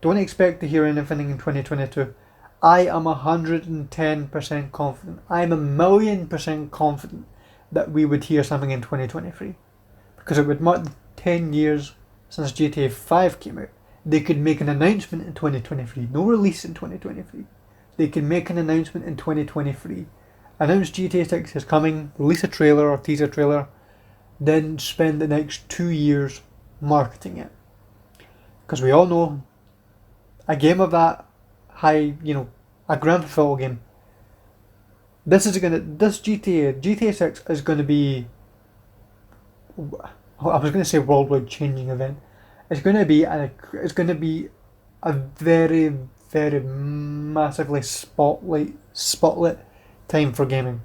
Speaker 1: Don't expect to hear anything in 2022. I am 110% confident. I am 1,000,000% confident that we would hear something in 2023. Because it would mark 10 years since GTA 5 came out. They could make an announcement in 2023. No release in 2023. They could make an announcement in 2023. Announce GTA 6 is coming, release a trailer or teaser trailer, then spend the next 2 years marketing it. Because we all know a game of that high, a Grand Theft Auto game. This GTA 6 is gonna be, I was gonna say worldwide changing event. It's gonna be a very, very massively spotlight time for gaming.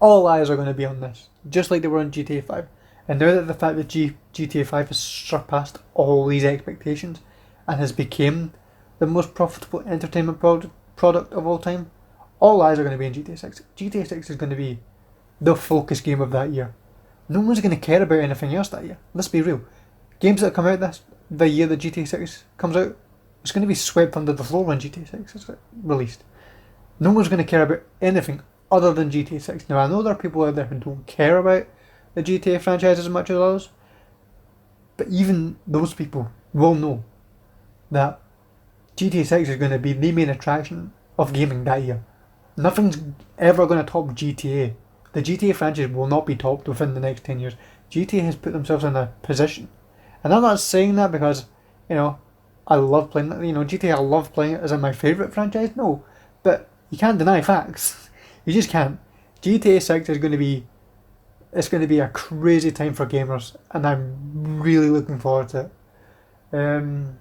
Speaker 1: All eyes are going to be on this, just like they were on GTA 5. And now that the fact that GTA 5 has surpassed all these expectations and has become the most profitable entertainment product of all time, all eyes are going to be on GTA 6. GTA 6 is going to be the focus game of that year. No one's going to care about anything else that year. Let's be real. Games that come out the year that GTA 6 comes out, it's going to be swept under the floor when GTA 6 is released. No one's going to care about anything other than GTA 6. Now, I know there are people out there who don't care about the GTA franchise as much as others, but even those people will know that GTA 6 is going to be the main attraction of gaming that year. Nothing's ever going to top GTA. The GTA franchise will not be topped within the next 10 years. GTA has put themselves in a position. And I'm not saying that because, I love playing it. GTA, I love playing it. Is it my favourite franchise? No. But you can't deny facts. You just can't. GTA 6 is going to be... It's going to be a crazy time for gamers. And I'm really looking forward to it.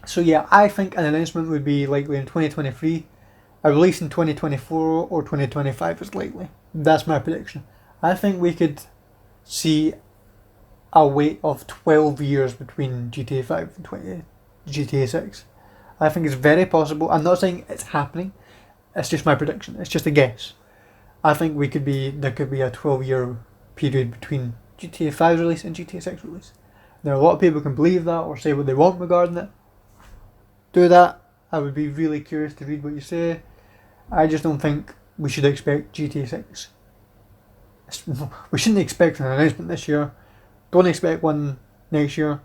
Speaker 1: So yeah, I think an announcement would be likely in 2023. A release in 2024 or 2025 is likely. That's my prediction. I think we could see a wait of 12 years between GTA 5 and GTA 6. I think it's very possible. I'm not saying it's happening. It's just my prediction. It's just a guess. I think there could be a 12-year period between GTA 5's release and GTA 6 release. Now, a lot of people can believe that or say what they want regarding it. Do that. I would be really curious to read what you say. I just don't think we should expect GTA 6. We shouldn't expect an announcement this year. Don't expect one next year.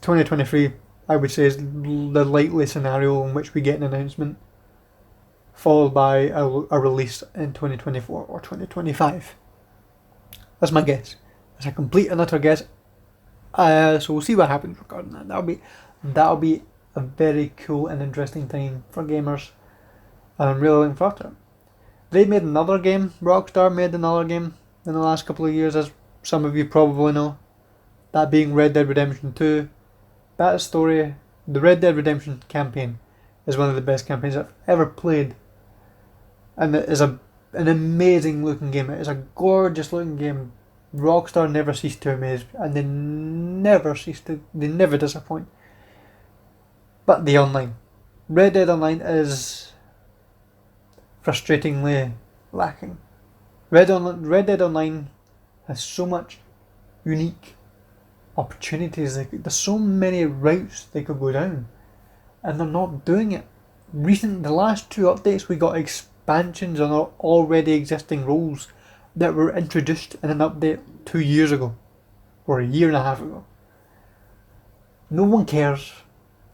Speaker 1: 2023, I would say, is the likely scenario in which we get an announcement, followed by a release in 2024 or 2025. That's my guess. It's a complete and utter guess. So we'll see what happens regarding that. That'll be a very cool and interesting time for gamers, and I'm really looking forward to it. They made another game. Rockstar made another game in the last couple of years, as some of you probably know. That being Red Dead Redemption 2. That story, the Red Dead Redemption campaign, is one of the best campaigns I've ever played. And it is an amazing looking game. It is a gorgeous looking game. Rockstar never ceased to amaze, and they never disappoint. But the online. Red Dead Online is frustratingly lacking. Red Dead Online has so much unique opportunities. There's so many routes they could go down, and they're not doing it. The last two updates, we got expansions on our already existing roles that were introduced in an update 2 years ago, or a year and a half ago. No one cares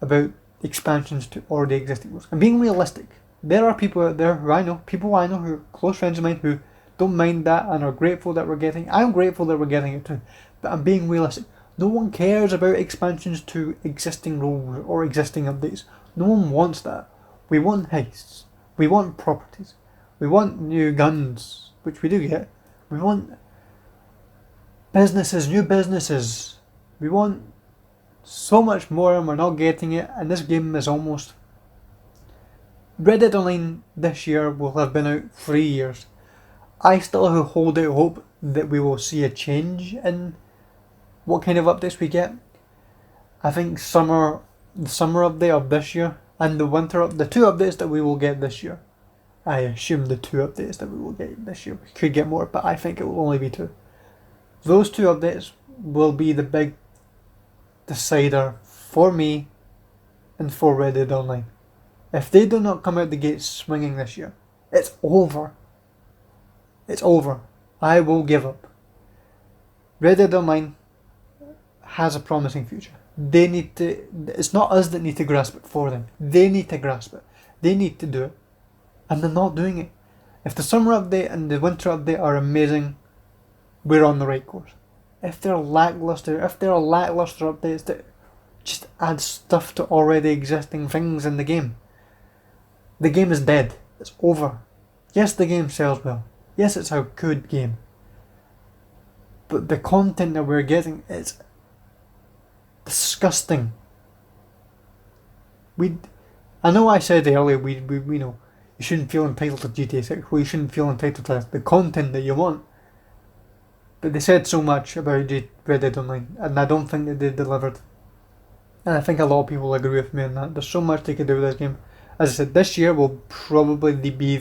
Speaker 1: about expansions to already existing roles. And being realistic, there are people out there who I know who are close friends of mine who don't mind that and are grateful that we're getting. I'm grateful that we're getting it too, but I'm being realistic. No one cares about expansions to existing roles or existing updates. No one wants that. We want heists. We want properties. We want new guns, which we do get. We want new businesses. We want so much more, and we're not getting it. And this game is almost... Red Dead Online this year will have been out 3 years. I still hold out hope that we will see a change in what kind of updates we get. I think the summer update of this year and the 2 updates that we will get this year. I assume the 2 updates that we will get this year. We could get more, but I think it will only be 2. Those 2 updates will be the big decider for me and for Red Dead Online. If they do not come out the gates swinging this year, it's over. It's over. I will give up. Red Dead Online has a promising future. They need to. It's not us that need to grasp it for them. They need to grasp it. They need to do it. And they're not doing it. If the summer update and the winter update are amazing, we're on the right course. If they're lackluster updates that just add stuff to already existing things in the game is dead. It's over. Yes, the game sells well. Yes, it's a good game. But the content that we're getting is disgusting. I know I said earlier we know you shouldn't feel entitled to GTA 6. Well, you shouldn't feel entitled to the content that you want. But they said so much about Red Dead Online, and I don't think that they delivered. And I think a lot of people agree with me on that. There's so much they could do with this game. As I said, this year will probably be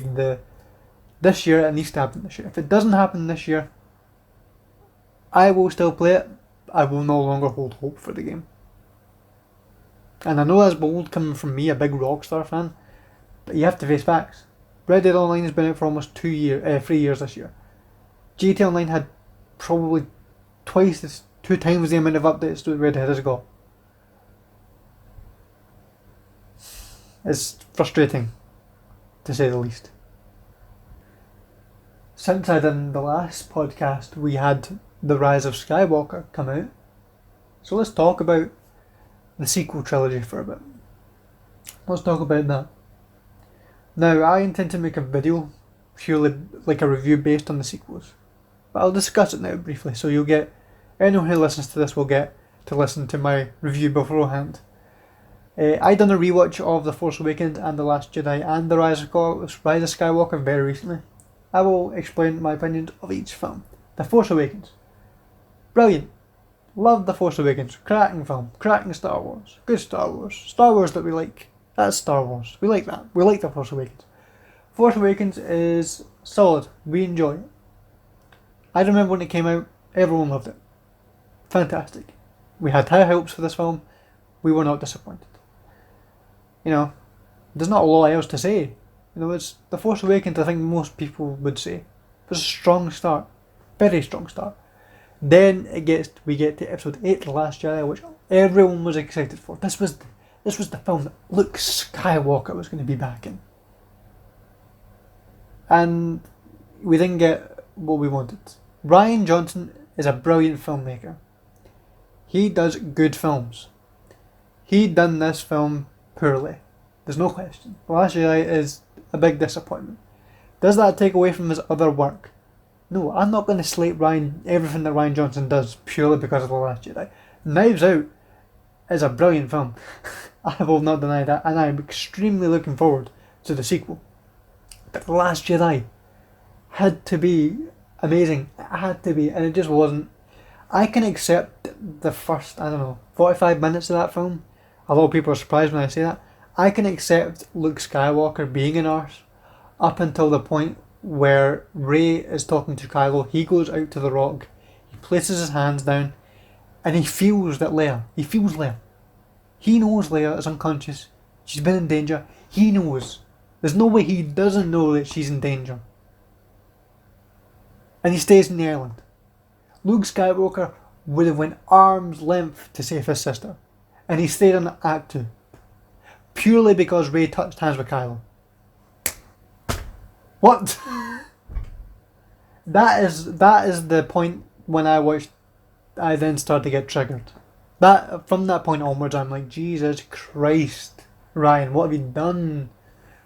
Speaker 1: this year. It needs to happen this year. If it doesn't happen this year, I will still play it. I will no longer hold hope for the game. And I know that's bold coming from me, a big Rockstar fan, but you have to face facts. Red Dead Online has been out for almost 3 years this year. GTA Online had probably 2 times the amount of updates that Red Dead has got. It's frustrating, to say the least. Since I did the last podcast, we had The Rise of Skywalker come out. So let's talk about the sequel trilogy for a bit. Let's talk about that. Now, I intend to make a video, purely like a review based on the sequels. But I'll discuss it now briefly, so anyone who listens to this will get to listen to my review beforehand. I done a rewatch of The Force Awakens and The Last Jedi and The Rise of Skywalker very recently. I will explain my opinions of each film. The Force Awakens. Brilliant. Loved The Force Awakens. Cracking film. Cracking Star Wars. Good Star Wars. Star Wars that we like. That's Star Wars. We like that. We like The Force Awakens. Force Awakens is solid. We enjoy it. I remember when it came out, everyone loved it. Fantastic. We had high hopes for this film. We were not disappointed. There's not a lot else to say. It's The Force Awakens, I think most people would say. It was a strong start. Very strong start. Then we get to episode 8, The Last Jedi, which everyone was excited for. This was the film that Luke Skywalker was going to be back in. And we didn't get what we wanted. Rian Johnson is a brilliant filmmaker. He does good films. He done this film poorly. There's no question. The Last Jedi is a big disappointment. Does that take away from his other work? No, I'm not going to slate everything that Rian Johnson does purely because of The Last Jedi. Knives Out is a brilliant film. I will not deny that, and I'm extremely looking forward to the sequel. But The Last Jedi had to be amazing. It had to be, and it just wasn't. I can accept the first, 45 minutes of that film. A lot of people are surprised when I say that. I can accept Luke Skywalker being an arse up until the point where Rey is talking to Kylo. He goes out to the rock, he places his hands down, and he feels Leia. He knows Leia is unconscious. She's been in danger. He knows. There's no way he doesn't know that she's in danger. And he stays in the island. Luke Skywalker would have went arm's length to save his sister. And he stayed on Act 2. Purely because Rey touched hands with Kylo. What? That is the point when I then start to get triggered. From that point onwards, I'm like, Jesus Christ, Rian, what have you done?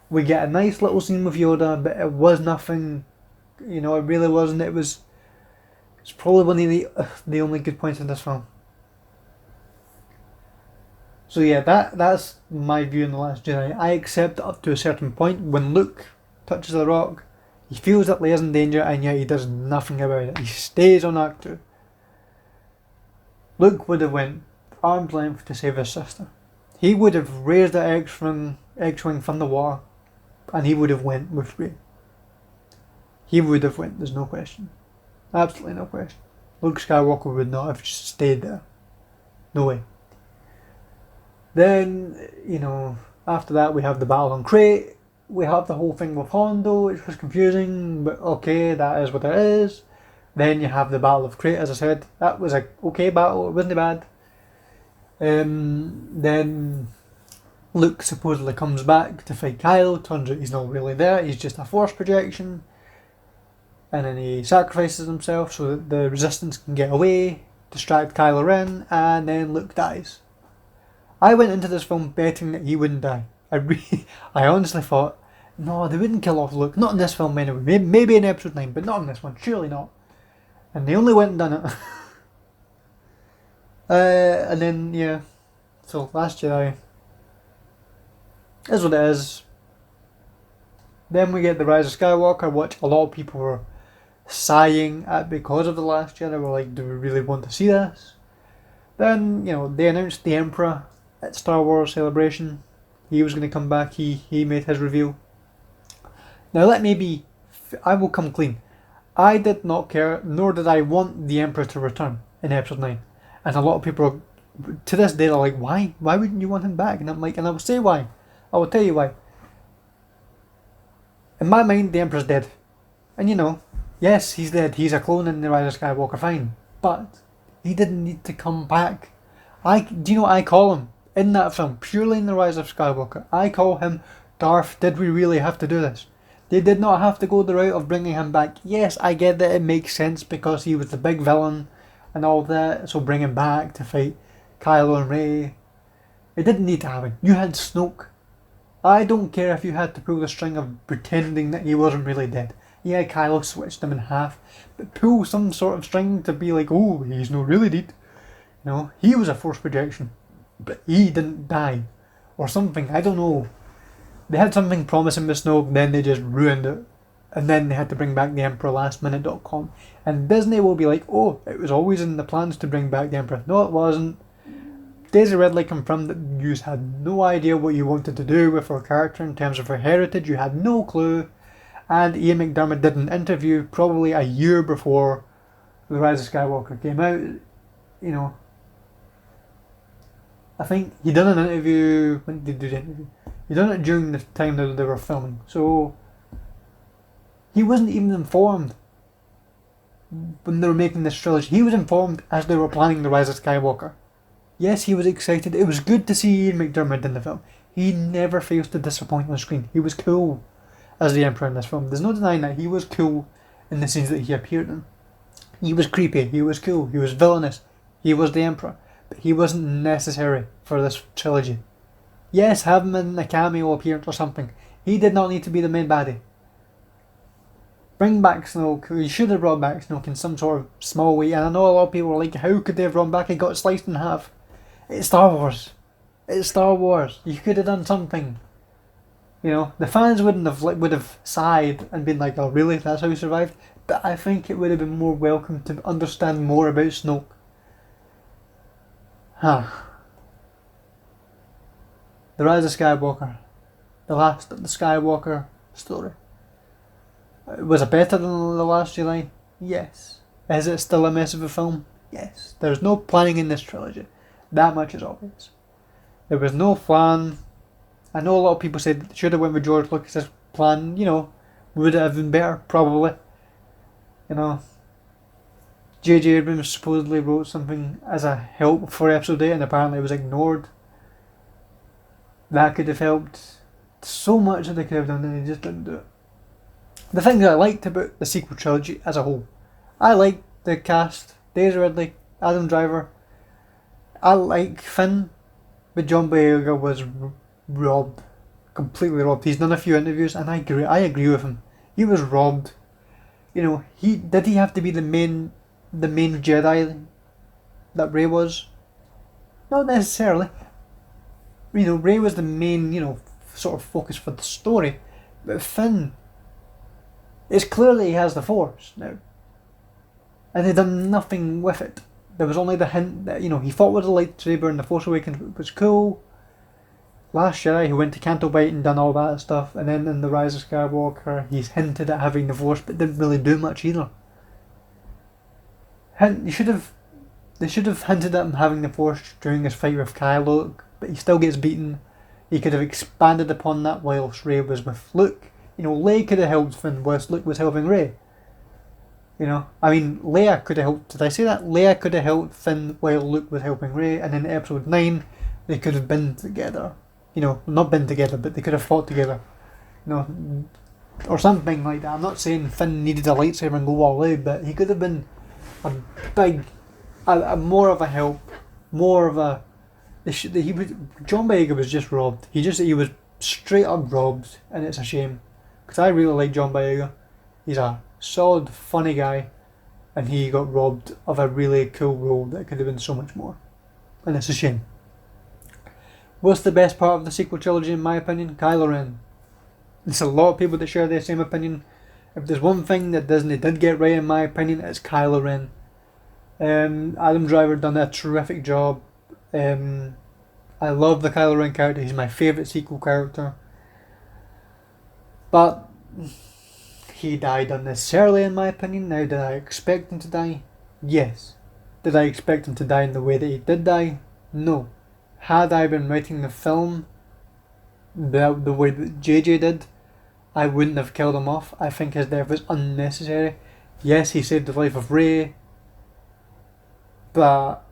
Speaker 1: We get a nice little scene with Yoda, but it was nothing. It really wasn't. It's probably one of the only good points in this film. So yeah, that's my view on The Last Jedi. I accept up to a certain point. When Luke touches the rock, he feels that Leia's in danger, and yet he does nothing about it. He stays on Act 2. Luke would have went arm's length to save his sister. He would have raised the X-Wing from the water, and he would have went with Rey. He would have went, there's no question. Absolutely no question. Luke Skywalker would not have stayed there. No way. Then, after that we have the battle on Crate. We have the whole thing with Hondo, which was confusing, but okay, that is what it is. Then you have the Battle of Crate, as I said. That was a okay battle, it wasn't bad. Then Luke supposedly comes back to fight Kylo. Turns out he's not really there, he's just a force projection. And then he sacrifices himself so that the Resistance can get away, distract Kylo Ren, and then Luke dies. I went into this film betting that he wouldn't die. I honestly thought, no, they wouldn't kill off Luke. Not in this film anyway. Maybe in episode 9, but not in this one. Surely not. And they only went and done it. And then, yeah. So, Last Jedi is what it is. Then we get The Rise of Skywalker, which a lot of people were sighing at because of The Last Jedi. We're like, do we really want to see this? Then, they announced the Emperor at Star Wars Celebration. He was going to come back. He made his reveal. Now I will come clean. I did not care, nor did I want the Emperor to return in episode 9. And a lot of people, to this day, are like, why? Why wouldn't you want him back? And I'm like, and I will say why. I will tell you why. In my mind, the Emperor's dead. And yes, he's dead. He's a clone in The Rise of Skywalker, fine. But he didn't need to come back. Do you know what I call him? In that film, purely in The Rise of Skywalker, I call him Darth. Did we really have to do this? They did not have to go the route of bringing him back. Yes, I get that it makes sense because he was the big villain and all that, so bring him back to fight Kylo and Rey. It didn't need to happen. You had Snoke. I don't care if you had to pull the string of pretending that he wasn't really dead. Yeah, Kylo switched him in half, but pull some sort of string to be like, oh, he's not really dead. He was a force projection, but he didn't die. Or something, I don't know. They had something promising with Snoke, then they just ruined it. And then they had to bring back the Emperor lastminute.com. And Disney will be like, oh, it was always in the plans to bring back the Emperor. No, it wasn't. Daisy Ridley confirmed that you had no idea what you wanted to do with her character in terms of her heritage. You had no clue. And Ian McDiarmid did an interview probably a year before The Rise of Skywalker came out. I think he done an interview. When did he do the interview? He done it during the time that they were filming. So he wasn't even informed when they were making this trilogy. He was informed as they were planning The Rise of Skywalker. Yes, he was excited. It was good to see Ian McDiarmid in the film. He never fails to disappoint on screen. He was cool as the Emperor in this film. There's no denying that. He was cool in the scenes that he appeared in. He was creepy. He was cool. He was villainous. He was the Emperor. But he wasn't necessary for this trilogy. Yes, have him in a cameo appearance or something. He did not need to be the main baddie. Bring back Snoke. You should have brought back Snoke in some sort of small way. And I know a lot of people were like, how could they have brought him back? He got sliced in half. It's Star Wars. It's Star Wars. You could have done something. The fans would have sighed and been like, oh really, that's how he survived? But I think it would have been more welcome to understand more about Snoke. The Rise of Skywalker. The last of the Skywalker story. Was it better than The Last Jedi? Yes. Is it still a mess of a film? Yes. There's no planning in this trilogy. That much is obvious. There was no plan. I know a lot of people said they should have went with George Lucas's plan, would it have been better? Probably. J.J. Abrams supposedly wrote something as a help for episode 8 and apparently it was ignored. That could have helped. So much that they could have done and they just didn't do it. The thing that I liked about the sequel trilogy as a whole, I liked the cast. Daisy Ridley, Adam Driver. I like Finn, but John Boyega was robbed. Completely robbed. He's done a few interviews and I agree with him. He was robbed. Did he have to be the main Jedi that Rey was? Not necessarily. Rey was the main, sort of focus for the story. But Finn, it's clearly he has the Force now. And they've done nothing with it. There was only the hint that, he fought with a lightsaber in The Force Awakens, which was cool. Last Jedi, he went to Canto Bight and done all that stuff. And then in The Rise of Skywalker, he's hinted at having the Force, but didn't really do much either. They should have hinted at him having the Force during his fight with Kylo but he still gets beaten. He could have expanded upon that whilst Rey was with Luke. You know, Leia could have helped Finn whilst Luke was helping Rey. You know, I mean, Leia could have helped. Did I say that? Leia could have helped Finn while Luke was helping Rey, and in episode 9, they could have been together. You know, not been together, but they could have fought together. You know, or something like that. I'm not saying Finn needed a lightsaber and go all out, but he could have been a big, a more of a help, more of a. John Boyega was just robbed. He was straight up robbed, and it's a shame, because I really like John Boyega. He's a solid, funny guy, and he got robbed of a really cool role that could have been so much more, and it's a shame. What's the best part of the sequel trilogy in my opinion? Kylo Ren. There's a lot of people that share the same opinion. If there's one thing that Disney did get right in my opinion, it's Kylo Ren. Adam Driver done a terrific job. I love the Kylo Ren character. He's my favourite sequel character. But he died unnecessarily in my opinion. Now, did I expect him to die? Yes. Did I expect him to die in the way that he did die? No. Had I been writing the film the way that JJ did, I wouldn't have killed him off. I think his death was unnecessary. Yes, he saved the life of Rey, but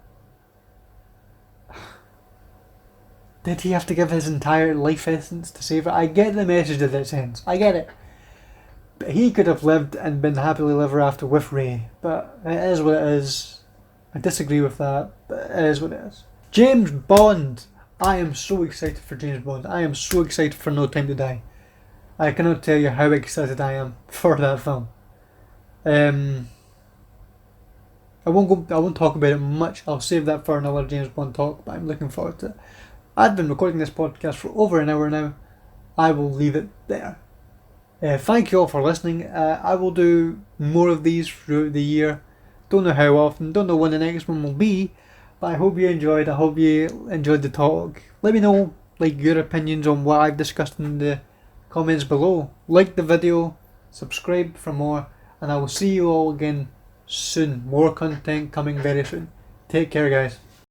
Speaker 1: did he have to give his entire life essence to save it? I get the message that it sends. I get it. But he could have lived and been happily ever after with Rey. But it is what it is. I disagree with that, but it is what it is. James Bond. I am so excited for James Bond. I am so excited for No Time to Die. I cannot tell you how excited I am for that film. I won't talk about it much. I'll save that for another James Bond talk, but I'm looking forward to it. I've been recording this podcast for over an hour now. I will leave it there. Thank you all for listening. I will do more of these throughout the year. Don't know how often, don't know when the next one will be, but I hope you enjoyed. I hope you enjoyed the talk. Let me know your opinions on what I've discussed in the comments below. Like the video, subscribe for more, and I will see you all again soon. More content coming very soon. Take care, guys.